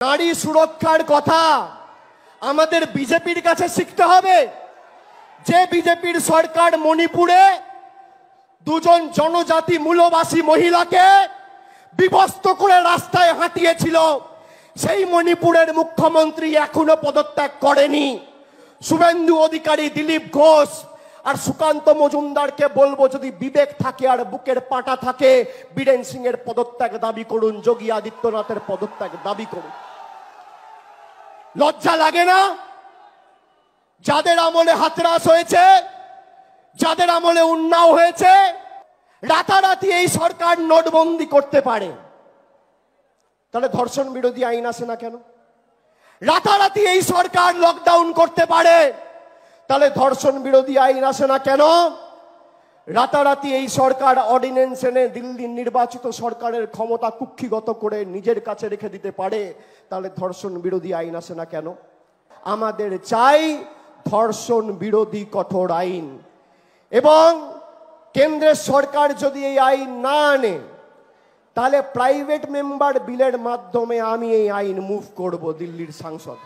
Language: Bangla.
নারী সুরক্ষার কথা আমাদের বিজেপির কাছে শিখতে হবে। যে বিজেপির সরকার মণিপুরে দুজন জনজাতি মূলবাসী মহিলাকে বিভক্ত করে রাস্তায় হাঁটিয়েছিল, সেই মণিপুরের মুখ্যমন্ত্রী এখনো পদত্যাগ করেনি। শুভেন্দু অধিকারী, দিলীপ ঘোষ আর সুকান্ত মজুমদারকে বলবো, যদি বিবেক থাকে আর বুকের পাটা থাকে, বীরেন সিং এর পদত্যাগ দাবি করুন, যোগী আদিত্যনাথের পদত্যাগ দাবি করুন। লজ্জা লাগে না? যাদের আমলে হাতরাস হয়েছে, যাদের আমলে উন্নাও হয়েছে, রাতারাতি এই সরকার নোটবন্দি করতে পারে, তাহলে ধর্ষণ বিরোধী আইন আসে না কেন? রাতারাতি এই সরকার লকডাউন করতে পারে, তাহলে ধর্ষণ বিরোধী আইন আসে না কেন? রাতারাতি এই সরকার অর্ডিন্যান্স এনে দিল্লির নির্বাচিত সরকারের ক্ষমতা কুক্ষিগত করে নিজের কাছে রেখে দিতে পারে, তাহলে ধর্ষণ বিরোধী আইন আসে না কেন? আমাদের চাই ধর্ষণ বিরোধী কঠোর আইন, এবং কেন্দ্রের সরকার যদি এই আইন না আনে, তাহলে প্রাইভেট মেম্বার বিলের মাধ্যমে আমি এই আইন মুভ করব দিল্লির সাংসদ।